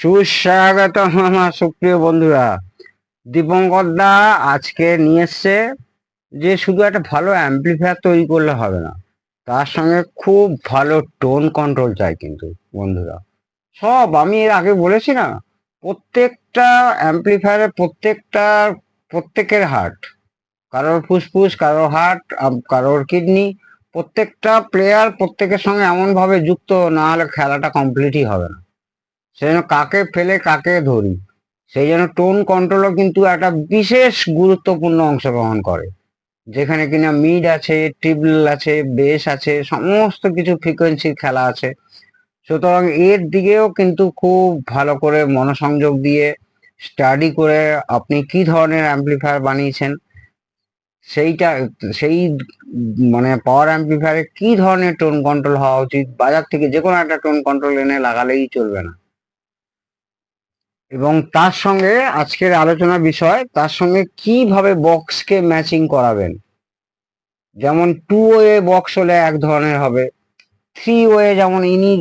সুস্বাগতম আমার সুপ্রিয় বন্ধুরা। দীপঙ্কর দা আজকে নিয়ে এসছে যে শুধু একটা ভালো অ্যাম্পলিফায়ার তৈরি করলে হবে না, তার সঙ্গে খুব ভালো টোন কন্ট্রোল চাই। কিন্তু বন্ধুরা, সব আমি এর আগে বলেছি না, প্রত্যেকটা অ্যাম্পলিফায়ারের প্রত্যেকের হার্ট, কারোর ফুসফুস, কারোর হার্ট, কারোর কিডনি, প্রত্যেকটা প্লেয়ার প্রত্যেকের সঙ্গে এমন ভাবে যুক্ত, না হলে খেলাটা কমপ্লিটই হবে না। সেই জন্য কাকে ফেলে কাকে ধরি, সেই জন্য টোন কন্ট্রোলও কিন্তু একটা বিশেষ গুরুত্বপূর্ণ অংশগ্রহণ করে, যেখানে কিনা মিড আছে, ট্রিবল আছে, বেস আছে, সমস্ত কিছু ফ্রিকোয়েন্সির খেলা আছে। সুতরাং এর দিকেও কিন্তু খুব ভালো করে মনোসংযোগ দিয়ে স্টাডি করে আপনি কি ধরনের অ্যাম্পলিফায়ার বানিয়েছেন, সেইটা সেই মানে পাওয়ার অ্যাম্পলিফায়ারে কি ধরনের টোন কন্ট্রোল হওয়া উচিত, বাজার থেকে যে কোনো একটা টোন কন্ট্রোল এনে লাগালেই চলবে না। এবং তার সঙ্গে আজকের আলোচনার বিষয়, তার সঙ্গে কিভাবে বক্সকে ম্যাচিং করাবেন। যেমন টু ওয়ে বক্স হলে এক ধরনের হবে, থ্রি ওয়ে যেমন ইনি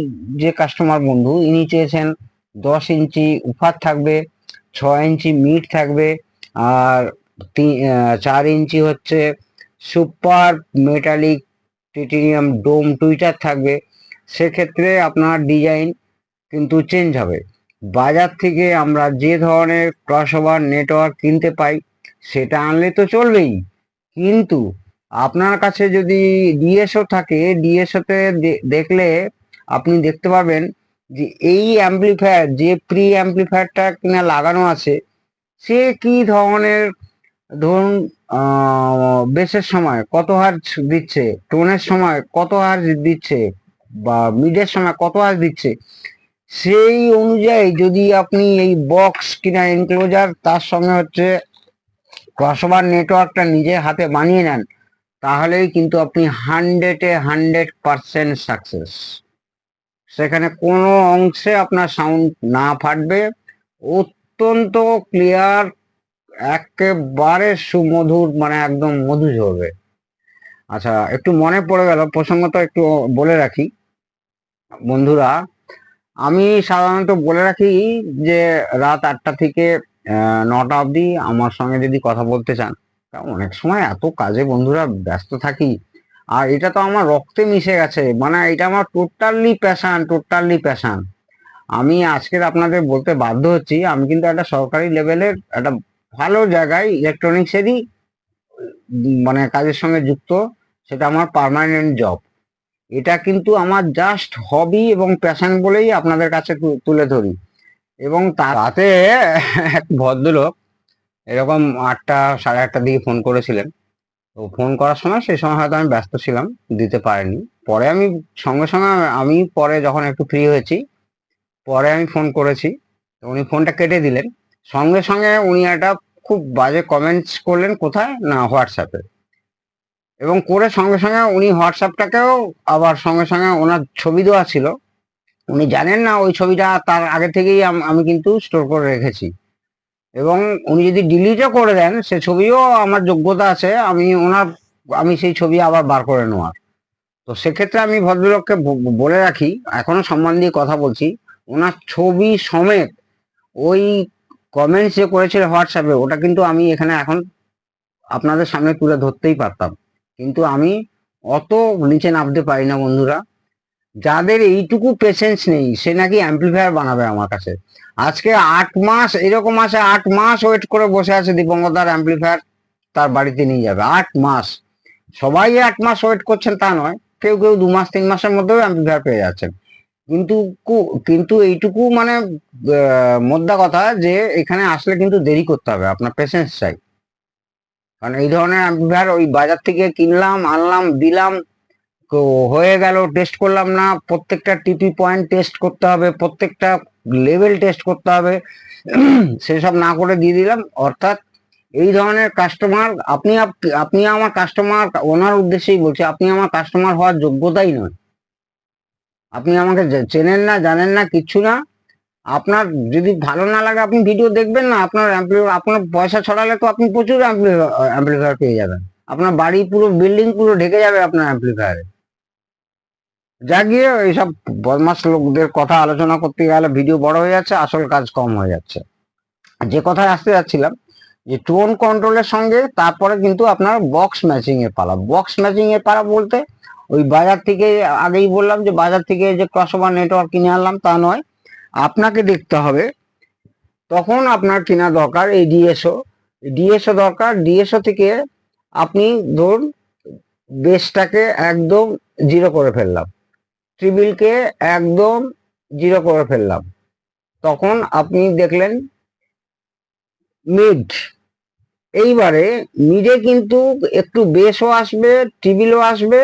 যে কাস্টমার বন্ধু ইনি চেয়েছেন 10 ইঞ্চি উফার থাকবে, 6 ইঞ্চি মিড থাকবে, আর 4 ইঞ্চি হচ্ছে সুপার মেটালিক টিটেনিয়াম ডোম টুইটার থাকবে। সেক্ষেত্রে আপনার ডিজাইন কিন্তু চেঞ্জ হবে। বাজার থেকে আমরা যে ধরনের ক্রসওভার নেটওয়ার্ক কিনতে পাই সেটা আনলে তো চলবেই, কিন্তু আপনার কাছে যদি ডিএসও থাকে, ডিএসওতে দেখলে আপনি দেখতে পাবেন যে এই অ্যাম্পলিফায়ার, যে প্রি অ্যাম্পলিফায়ারটা কিনা লাগানো আছে, সে কি ধরনের, ধরুন বেসের সময় কত হার্জ দিচ্ছে, টোনের সময় কত হার্জ দিচ্ছে, বা মিডের সময় কত হার্জ দিচ্ছে, সেই অনুযায়ী যদি আপনি এই বক্স কিনা এনক্লোজার তার সঙ্গে হচ্ছে ক্রসওভার নেটওয়ার্কটা নিজের হাতে বানিয়ে নেন, তাহলেই কিন্তু আপনি 100% সাকসেস। সেখানে কোনো অংশে আপনার সাউন্ড না ফাটবে, অত্যন্ত ক্লিয়ার, একেবারে সুমধুর, মানে একদম মধু ঝরবে। আচ্ছা, একটু মনে পড়ে গেল প্রসঙ্গটা একটু বলে রাখি বন্ধুরা। আমি সাধারণত বলে রাখি যে রাত 8টা থেকে 9টা অবধি আমার সঙ্গে যদি কথা বলতে চান, তা অনেক সময় এত কাজে বন্ধুরা ব্যস্ত থাকি, আর এটা তো আমার রক্তে মিশে গেছে, মানে এটা আমার টোটালি প্যাশান, টোটালি প্যাশান। আমি আজকের আপনাদের বলতে বাধ্য হচ্ছি, আমি কিন্তু একটা সরকারি লেভেলের একটা ভালো জায়গায় ইলেকট্রনিক্সেরই মানে কাজের সঙ্গে যুক্ত। সেটা আমার পার্মানেন্ট জব। এটা কিন্তু আমার জাস্ট হবি এবং প্যাশন বলেই আপনাদের কাছে তুলে ধরি। এবং তাতে এক ভদ্রলোক এরকম 8টা, সাড়ে 8টার দিকে ফোন করেছিলেন। তো ফোন করার সময়, সেই সময় হয়তো আমি ব্যস্ত ছিলাম, দিতে পারিনি। পরে আমি সঙ্গে সঙ্গে, আমি পরে যখন একটু ফ্রি হয়েছি, পরে আমি ফোন করেছি, তো উনি ফোনটা কেটে দিলেন। সঙ্গে সঙ্গে উনি একটা খুব বাজে কমেন্টস করলেন, কোথায় না হোয়াটসঅ্যাপে, এবং করে সঙ্গে সঙ্গে উনি হোয়াটসঅ্যাপটাকেও আবার সঙ্গে সঙ্গে ওনার ছবি দেওয়া ছিল, উনি জানেন না ওই ছবিটা তার আগে থেকেই আমি কিন্তু স্টোর করে রেখেছি। এবং উনি যদি ডিলিটও করে দেন সে ছবিও আমার যোগ্যতা আছে, আমি সেই ছবি আবার বার করে নেওয়ার। তো সেক্ষেত্রে আমি ভদ্রলোককে বলে রাখি, এখনো সম্মান দিয়ে কথা বলছি, ওনার ছবি সমেত ওই কমেন্টস যে করেছিল হোয়াটসঅ্যাপে, ওটা কিন্তু আমি এখানে এখন আপনাদের সামনে তুলে ধরতেই পারতাম, কিন্তু আমি অত নিচে নামতে পারি না বন্ধুরা। যাদের এইটুকু পেশেন্স নেই, সে নাকি অ্যাম্পলিফায়ার বানাবে আমার কাছে। আজকে 8 মাস এরকম আছে, 8 মাস ওয়েট করে বসে আছে দীপঙ্করদার অ্যাম্পলিফায়ার তার বাড়িতে নিয়ে যাবে। 8 মাস। সবাই 8 মাস ওয়েট করছেন তা নয়, কেউ কেউ 2 মাস 3 মাসের মধ্যেও অ্যাম্পলিফায়ার পেয়ে যাচ্ছেন। কিন্তু কিন্তু এইটুকু মানে মোদ্দা কথা যে এখানে আসলে কিন্তু দেরি করতে হবে, আপনার পেশেন্স চাই। কারণ এই ধরনের অ্যাম্পলিফায়ার ওই বাজার থেকে কিনলাম, আনলাম, দিলাম, তো হয়ে গেল, টেস্ট করলাম না, প্রত্যেকটা টিপি পয়েন্ট টেস্ট করতে হবে, প্রত্যেকটা লেভেল টেস্ট করতে হবে, সেসব না করে দিয়ে দিলাম। অর্থাৎ এই ধরনের কাস্টমার, আপনি আমার কাস্টমার, ওনার উদ্দেশ্যেই বলছি, আপনি আমার কাস্টমার হওয়ার যোগ্যতাই নয়। আপনি আমাকে চেনেন না, জানেন না, কিচ্ছু না। আপনার যদি ভালো না লাগে আপনি ভিডিও দেখবেন না, আপনার পয়সা ছড়ালে তো আপনি প্রচুর অ্যাম্পলিফায়ার পেয়ে যাবেন। আপনার বাড়ি পুরো বিল্ডিং পুরো ঢেকে যাবে আপনার অ্যাম্পলিফায়ারে। জাগিয়ে এইসব বদমাস লোকদের কথা আলোচনা করতে গেলে ভিডিও বড় হয়ে যাচ্ছে, আসল কাজ কম হয়ে যাচ্ছে। যে কথায় আসতে যাচ্ছিলাম, যে টোন কন্ট্রোলের সঙ্গে তারপরে কিন্তু আপনার বক্স ম্যাচিং এর পালা। বক্স ম্যাচিং এর পালা বলতে ওই বাজার থেকে, আগেই বললাম যে বাজার থেকে যে ক্রসওভার নেটওয়ার্ক কিনে আনলাম তা নয়, আপনাকে দেখতে হবে তখন আপনার কেনা দরকার এই ডিএসও। ডিএসও দরকার। ডিএসও থেকে আপনি ধরুন বেসটাকে একদম জিরো করে ফেললাম, ট্রিবিলকে একদম জিরো করে ফেললাম, তখন আপনি দেখলেন মিড। এইবারে মিডে কিন্তু একটু বেসও আসবে, ট্রিবিলও আসবে,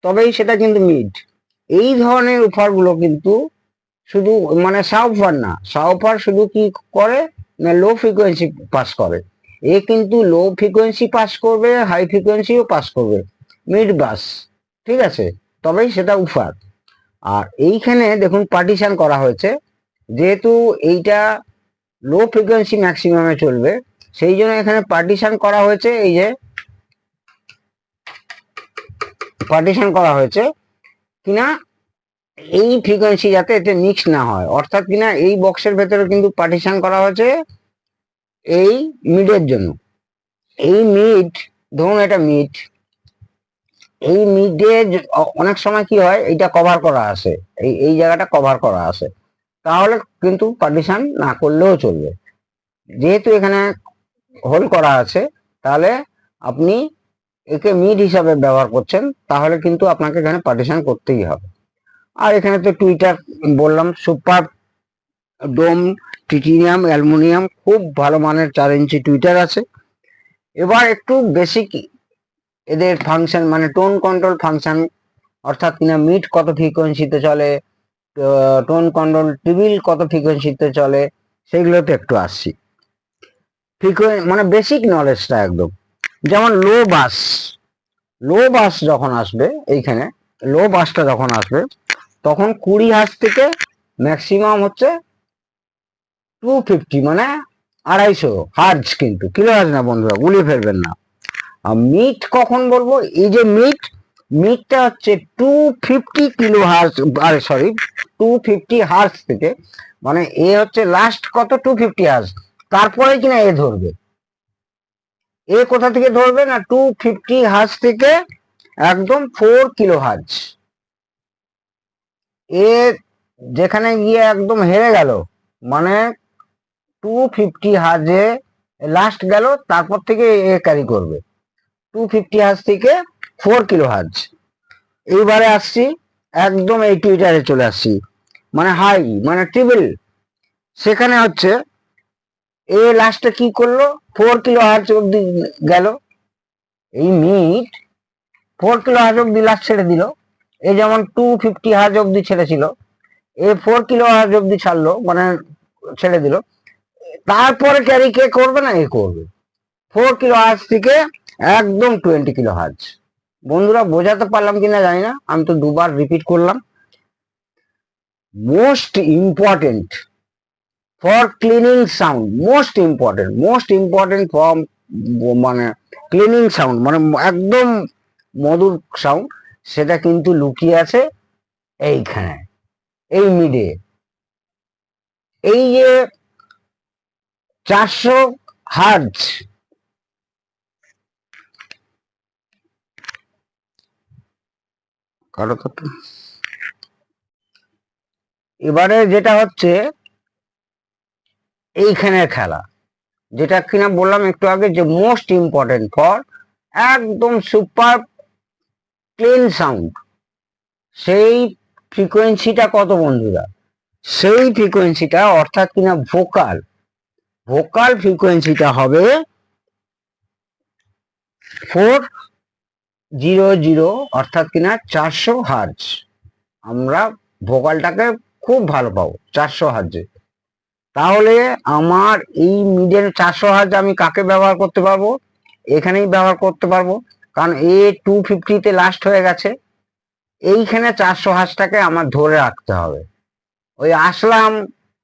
তবেই সেটা কিন্তু মিড। এই ধরনের অফারগুলো কিন্তু শুধু মানে সাবওয়ুফার না, সাবওয়ুফার শুধু কি করে না লো ফ্রিকোয়েন্সি পাস করে, এ কিন্তু লো ফ্রিকোয়েন্সি পাস করবে, হাই ফ্রিকোয়েন্সিও পাস করবে, মিড বাস, ঠিক আছে, তবেই সেটা উফার। আর এইখানে দেখুন পার্টিশন করা হয়েছে, যেহেতু এইটা লো ফ্রিকোয়েন্সি ম্যাক্সিমামে চলবে, সেই জন্য এখানে পার্টিশন করা হয়েছে। এই যে পার্টিশন করা হয়েছে কিনা এই ফ্রিকোয়েন্সি যাতে এতে মিক্স না হয়, অর্থাৎ কিনা এই বক্সের ভেতরে কিন্তু পার্টিশন করা হয়েছে এই মিডের জন্য। এই মিড, ধরুন এটা মিড, এই মিডে অনেক সময় কি হয় এইটা কভার করা আছে, এই জায়গাটা কভার করা আছে, তাহলে কিন্তু পার্টিশন না করলেও চলবে। যেহেতু এখানে হোল করা আছে, তাহলে আপনি একে মিড হিসাবে ব্যবহার করছেন, তাহলে কিন্তু আপনাকে এখানে পার্টিশন করতেই হবে। আর এখানে তো টুইটার বললাম, সুপার ডোম টিটিনিয়াম অ্যালুমিনিয়াম, খুব ভালো মানের 4 ইঞ্চি টুইটার আছে। এবার একটু বেসিক এদের ফাংশন মানে টোন কন্ট্রোল ফাংশন, অর্থাৎ কিনা মিড কত ফ্রিকোয়েন্সিতে চলে, টোন কন্ট্রোল টিবিল কত ফ্রিকোয়েন্সিতে চলে, সেগুলোতে একটু আসছি। মানে বেসিক নলেজটা একদম। যেমন লো বাস, লো বাস যখন আসবে, এইখানে লো বাসটা যখন আসবে তখন 20 হার্জ থেকে ম্যাক্সিমাম হচ্ছে 250, মানে 250 হার্জ, কিন্তু কিলো হার্জ না বন্ধুরা, গুলিয়ে ফেলবেন না। আর মিড কখন বলবো, এই যে মিড, মিডটা হচ্ছে 250 কিলো হার্জ, আরে সরি 250 হার্জ থেকে, মানে এ হচ্ছে লাস্ট কত 250 হার্জ, তারপরে কিনা এ ধরবে। এ কোথা থেকে ধরবে না 250 হার্জ থেকে একদম 4 কিলো হার্জ। এ যেখানে গিয়ে একদম হেরে গেল, মানে 250 হার্জে লাস্ট গেল, তারপর থেকে এ ক্যারি করবে 250 হার্জ থেকে 4 কিলো হার্জ। এইবারে আসছি একদম এই টুইটারে চলে আসছি, মানে হাই মানে ট্রিপল, সেখানে হচ্ছে এ লাস্টে কি করলো 4 কিলো হার্জ অব্দি গেল, এই মিড 4 কিলো হার্জ অব্দি লাস্ট ছেড়ে দিল। এ যেমন 250 হার্জ অব্দি ছেড়েছিল, এ 4 কিলো হার্জ অব্দি ছাড়লো, মানে ছেড়ে দিল। তারপরে ক্যারি কে করবে না এ করবে 4 কিলো হার্জ থেকে একদম 20 কিলো হার্জ। বন্ধুরা বোঝাতে পারলাম কিনা জানি না, আমি তো দুবার রিপিট করলাম। Most important for cleaning sound, most important for মানে ক্লিনিং সাউন্ড, মানে একদম মধুর সাউন্ড, সেটা কিন্তু লুকিয়ে আছে এইখানে, এই মিডে। এই যে 400 হার্জ, কারো তো এবারে যেটা হচ্ছে এইখানের খেলা, যেটা কিনা বললাম একটু আগে যে মোস্ট ইম্পর্টেন্ট ফর একদম সুপার ক্লিন সাউন্ড, সেই ফ্রিকোয়েন্সিটা কত বন্ধুরা, সেই ফ্রিকোয়েন্সিটা অর্থাৎ কিনা ভোকাল, ভোকাল ফ্রিকোয়েন্সিটা হবে 400, অর্থাৎ কিনা 400 হার্জ। আমরা ভোকালটাকে খুব ভালো পাবো 400 হার্জে। তাহলে আমার এই মিডের 400 হার্জ আমি কাকে ব্যবহার করতে পারবো, এখানেই ব্যবহার করতে পারবো, কারণ এ 250-তে লাস্ট হয়ে গেছে। এইখানে 400 হার্জটাকে আমার ধরে রাখতে হবে। ওই আসলাম,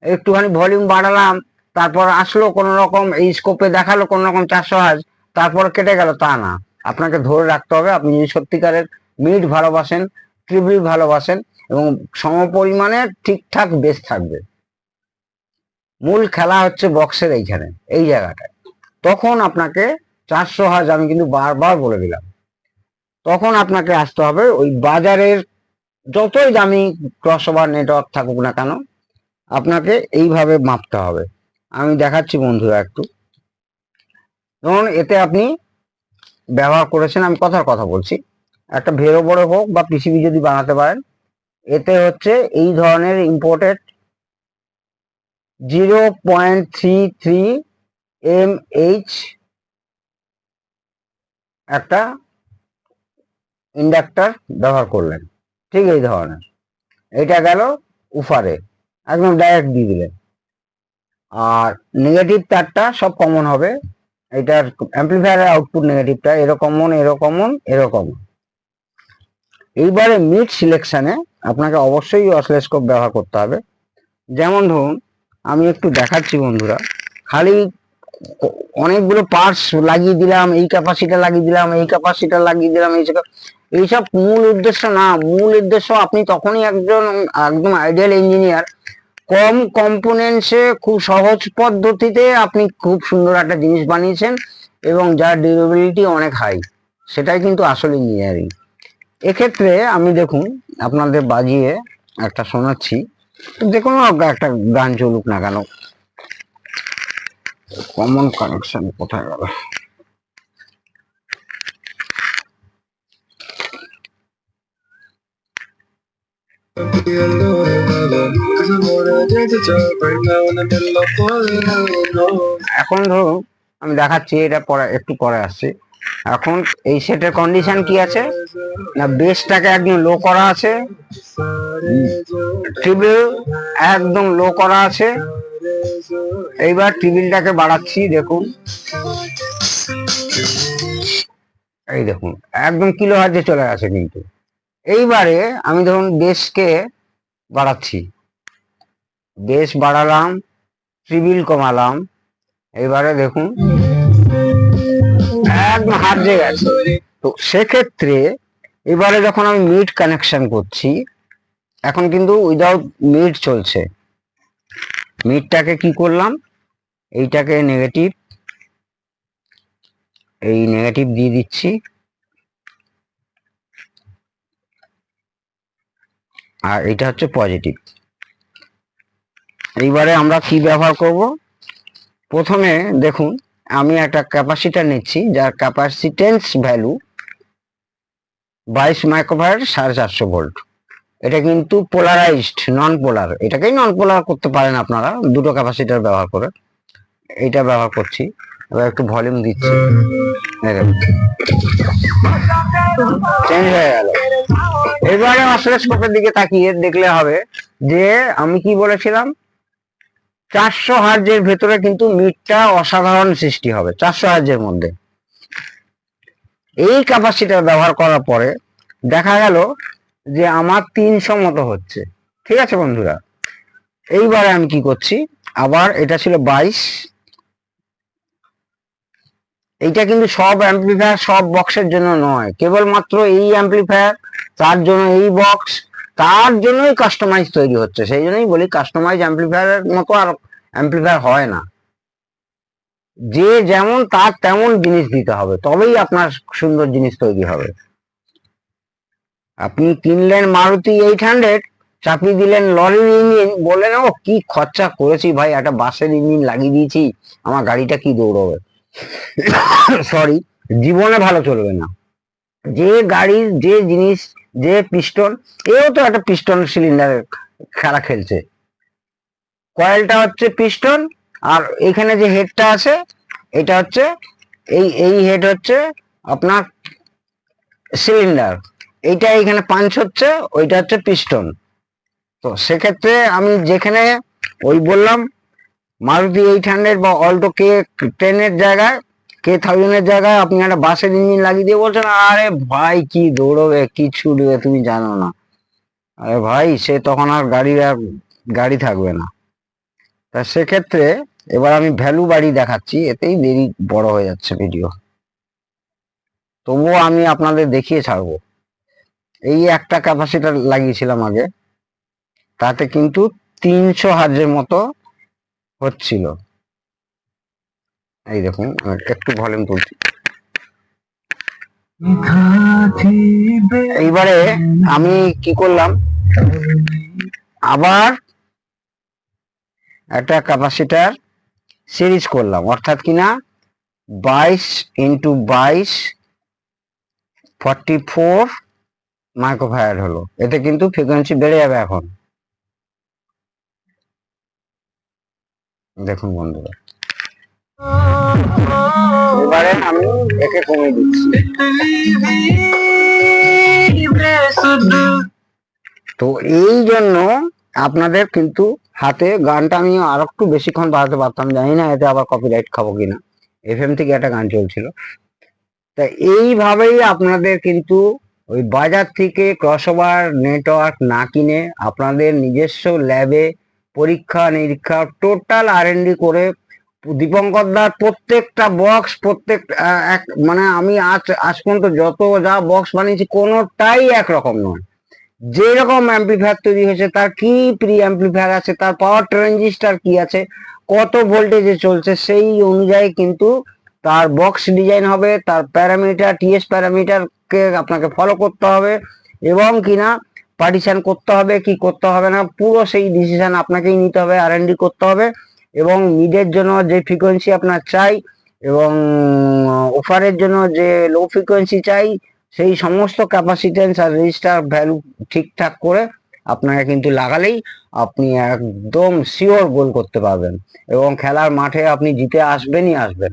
একটুখানি ভলিউম বাড়ালাম, তারপর আসলো কোনো রকম এই স্কোপে দেখালো কোনো রকম 400 হার্জ, তারপর কেটে গেল, তা না, আপনাকে ধরে রাখতে হবে। আপনি যদি সত্যিকারের মিড ভালোবাসেন, ট্রিবিল ভালোবাসেন এবং সমপরিমাণে ঠিকঠাক বেস থাকবে। মূল খেলা হচ্ছে বক্সের এইখানে, এই জায়গাটায়। তখন আপনাকে 400 হার্জ, আমি কিন্তু বারবার বলে দিলাম, তখন আপনাকে আসতে হবে ওই বাজারের যতই দামি ক্রসওভার নেটওয়ার্ক থাকুক না কেন, আপনাকে এইভাবে মাপতে হবে। আমি দেখাচ্ছি বন্ধুরা একটু। ধরুন এতে আপনি ব্যবহার করেছেন, আমি কথার কথা বলছি, একটা ভেরো বড় হোক বা পিসিবি যদি বানাতে পারেন, এতে হচ্ছে এই ধরনের ইম্পোর্টেড 0.33 mH একটা ইন্ডাক্টর ব্যবহার করলেন, ঠিক এই ধরনের। এটা গেল উফারে, একদম ডাইরেক্ট দিয়ে দিলেন। আর নেগেটিভ তারটা সব কমন হবে, এটার অ্যাম্পলিফায়ারের আউটপুট নেগেটিভটা এরকম এরকম। এইবারে মিড সিলেকশনে আপনাকে অবশ্যই অসিলোস্কোপ ব্যবহার করতে হবে। যেমন ধরুন আমি একটু দেখাচ্ছি বন্ধুরা, খালি অনেকগুলো পার্টস লাগিয়ে দিলাম, এই ক্যাপাসিটার লাগিয়ে দিলাম, এই ক্যাপাসিটার লাগিয়ে দিলাম, এইসব মূল উদ্দেশ্য না। মূল উদ্দেশ্য আপনি তখনই একদম আইডিয়াল ইঞ্জিনিয়ার, কম কম্পোনেন্টসে খুব সহজ পদ্ধতিতে আপনি খুব সুন্দর একটা জিনিস বানিয়েছেন এবং যার ডিউরেবিলিটি অনেক হাই, সেটাই কিন্তু আসল ইঞ্জিনিয়ারিং। এক্ষেত্রে আমি দেখুন আপনাদের বাজিয়ে একটা শোনাচ্ছি, যে কোনো একটা গান চলুক না কেন। কমন কানেকশন কোথায় গেল? এখন ধরুন আমি দেখাচ্ছি, এটা পরে একটু পরে আসছি। এখন এই সেটের কন্ডিশন কি আছে না, বেসটাকে একদম লো করা আছে, ট্রিবল একদম লো করা আছে। এইবার ট্রিবলটাকে বাড়াচ্ছি, দেখুন এই দেখুন একদম কিলো হার্জে চলে গেছে। কিন্তু এইবারে আমি ধরুন বেসকে বাড়াচ্ছি, বেস বাড়ালাম, ট্রিবল কমালাম, এইবারে দেখুন একদম হার্জে গেছে। তো সেক্ষেত্রে এবারে যখন আমি মিড কানেকশন করছি, এখন কিন্তু উইদাউট মিড চলছে। মিডটাকে কি করলাম, এইটাকে নেগেটিভ, এই নেগেটিভ দিয়ে দিচ্ছি, আর এটা হচ্ছে পজিটিভ। এইবারে আমরা কি ব্যবহার করব, প্রথমে দেখুন আমি একটা ক্যাপাসিটার নিচ্ছি যার ক্যাপাসিটেন্স ভ্যালু 22 মাইক্রোফ্যারাড 450 ভোল্ট। এটা কিন্তু পোলারাইজড, নন পোলার, এটাকেই নন পোলার করতে পারেন আপনারা দুটো ক্যাপাসিটার ব্যবহার করে। এইটা ব্যবহার করছি। এবার একটু ভলিউম দিচ্ছি, চেঞ্জ হয়ে গেল। এবারে অসিলোস্কোপের দিকে তাকিয়ে দেখলে হবে যে আমি কি বলেছিলাম, 400 হার্জের ভেতরে কিন্তু মিডটা অসাধারণ সৃষ্টি হবে 400 হার্জের মধ্যে। এই ক্যাপাসিটার ব্যবহার করার পরে দেখা গেল যে আমার 300 মতো হচ্ছে। ঠিক আছে বন্ধুরা, এইবারে আমি কি করছি, আবার এটা ছিল 22, এইটা কিন্তু সব অ্যাম্পলিফায়ার সব বক্সের জন্য নয়, কেবলমাত্র এই অ্যাম্পলিফায়ার, তার জন্য এই বক্স, তার জন্যই কাস্টমাইজ তৈরি হচ্ছে। সেই জন্যই বলি কাস্টমাইজ অ্যাম্পলিফায়ারের মতো আর অ্যাম্পলিফায়ার হয় না। যে যেমন তার তেমন জিনিস দিতে হবে, তবেই আপনার সুন্দর জিনিস তৈরি হবে। আপনি কিনলেন মারুতি 800, চাপিয়ে দিলেন লরির ইঞ্জিন, বললেন ও কি খরচা করেছি ভাই, একটা বাসের ইঞ্জিন লাগিয়ে দিয়েছি, আমার গাড়িটা কি দৌড়বে। সরি, জীবনে ভালো চলবে না। যে গাড়ির যে জিনিস, যে পিস্টন, এও তো একটা পিস্টন সিলিন্ডারের খেলা খেলছে। কয়েলটা হচ্ছে পিস্টন, আর এখানে যে হেডটা আছে এটা হচ্ছে এই হেড হচ্ছে আপনার সিলিন্ডার, এইটা এখানে পাঞ্চ হচ্ছে, ওইটা হচ্ছে পিস্টন। তো সেক্ষেত্রে আমি যেখানে ওই বললাম মারুতি 800 বা অল্টো K10 জায়গায়, K1000 জায়গায় আপনি একটা বাসের ইঞ্জিন লাগিয়ে দিয়ে বলছেন আরে ভাই কি দৌড়বে কি ছুটবে তুমি জানো না। আরে ভাই সে তখন আর গাড়ি থাকবে না। তা সেক্ষেত্রে এবার আমি ভ্যালু বাড়ি দেখাচ্ছি, এতেই দেরি বড় হয়ে যাচ্ছে ভিডিও, তবুও আমি আপনাদের দেখিয়ে ছাড়বো। এই একটা ক্যাপাসিটার লাগিয়েছিলাম আগে, তাতে কিন্তু 300 হার্জের মতো হচ্ছিল। এই দেখুন, একটু ভলিউম তুলছি। এইবারে আমি কি করলাম, আবার একটা ক্যাপাসিটার সিরিজ করলাম, অর্থাৎ কিনা 22x22 44 মাইক্রোফ্যারাড হলো। এতে কিন্তু ফ্রিকোয়েন্সি বেড়ে যাবে। এখন দেখুন বন্ধুরা, এবারে আমি একে কমিয়ে দিচ্ছি। তো এই জন্য আপনাদের কিন্তু হাতে গানটা আমি আর একটু বেশিক্ষণ বাজাতে পারতাম, জানি না এতে আবার কপিরাইট খাবো কিনা। এফএম থেকে একটা গান চলছিল। তা এইভাবেই আপনাদের কিন্তু ওই বাজার থেকে ক্রসওভার নেটওয়ার্ক না কিনে আপনাদের নিজস্ব ল্যাবে পরীক্ষা নিরীক্ষা টোটাল R&D করে দীপঙ্কর দার প্রত্যেকটা বক্স, প্রত্যেক মানে আমি আজ পর্যন্ত যত যা বক্স বানিয়েছি কোনোটাই একরকম নয়। যেরকম অ্যাম্পলিফায়ার তৈরি হয়েছে, তার কি প্রি অ্যাম্পলিফায়ার আছে, তার পাওয়ার ট্রানজিস্টার কি আছে, কত ভোল্টেজে চলছে, সেই অনুযায়ী কিন্তু তার বক্স ডিজাইন হবে, তার প্যারামিটার টিএস প্যারামিটারকে আপনাকে ফলো করতে হবে, এবং কিনা পার্টিশন করতে হবে কি করতে হবে না, পুরো সেই ডিসিশন আপনাকেই নিতে হবে, R&D করতে হবে। এবং মিডের জন্য যে ফ্রিকোয়েন্সি আপনার চাই, এবং অফারের জন্য যে লো ফ্রিকোয়েন্সি চাই, সেই সমস্ত ক্যাপাসিটেন্স আর রেজিস্টার ভ্যালু ঠিকঠাক করে আপনাকে কিন্তু লাগালেই আপনি একদম শিওর গোল করতে পারবেন, এবং খেলার মাঠে আপনি জিতে আসবেনই আসবেন।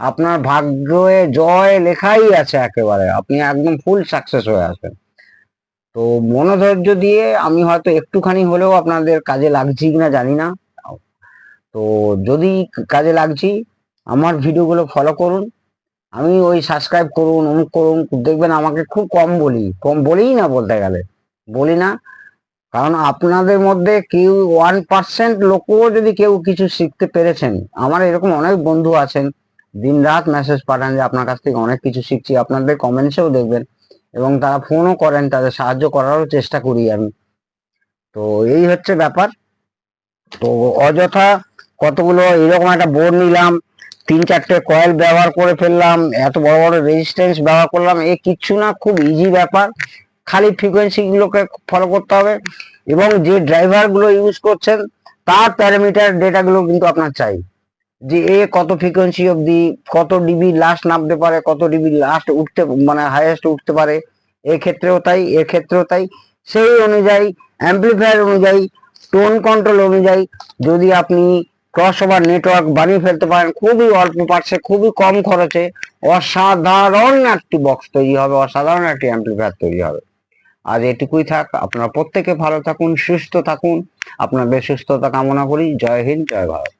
আপনার ভাগ্যে জয় লেখাই আছে, একেবারে আপনি একদম ফুল সাকসেস হয়ে আসবেন। তো মনোধৈর্য দিয়ে আমি হয়তো একটুখানি হলেও আপনাদের কাজে লাগছি কিনা জানি না, তো যদি কাজে লাগছি আমার ভিডিওগুলো ফলো করুন। আমি ওই সাবস্ক্রাইব করুন, অমুক করুন, দেখবেন আমাকে খুব কম বলিই না, বলতে গেলে বলি না। কারণ আপনাদের মধ্যে কেউ 1% লোকও যদি কেউ কিছু শিখতে পেরেছেন, আমার এরকম অনেক বন্ধু আছেন দিন রাত মেসেজ পাঠান যে আপনার কাছ থেকে অনেক কিছু শিখছি, আপনাদের কমেন্টসেও দেখবেন, এবং তারা ফোনও করেন, তাদের সাহায্য করারও চেষ্টা করি আমি। তো এই হচ্ছে ব্যাপার। তো অযথা কতগুলো এরকম একটা বোর্ড নিলাম, 3-4টে কয়েল ব্যবহার করে ফেললাম, এত বড় বড় রেজিস্ট্যান্স ব্যবহার করলাম, এ কিচ্ছু না, খুব ইজি ব্যাপার। খালি ফ্রিকোয়েন্সি গুলোকে ফলো করতে হবে, এবং যে ড্রাইভার গুলো ইউজ করছেন তার প্যারামিটার ডেটাগুলো কিন্তু আপনার চাই, যে এ কত ফ্রিকোয়েন্সি অবধি কত ডিবি লাস্ট নামতে পারে, কত ডিবি লাস্ট উঠতে মানে হাইয়েস্ট উঠতে পারে, এক্ষেত্রেও তাই, এর ক্ষেত্রেও তাই। সেই অনুযায়ী অ্যাম্পলিফায়ার অনুযায়ী টোন কন্ট্রোল অনুযায়ী যদি আপনি ক্রস ওভার নেটওয়ার্ক বানিয়ে ফেলতে পারেন খুবই অল্প পার্টসে, খুবই কম খরচে, অসাধারণ একটি বক্স তৈরি হবে, অসাধারণ একটি অ্যাম্পলিফায়ার তৈরি হবে। আজ এটুকুই থাক, আপনারা প্রত্যেকে ভালো থাকুন, সুস্থ থাকুন, আপনাদের সুস্থতা কামনা করি। জয় হিন্দ, জয় ভারত।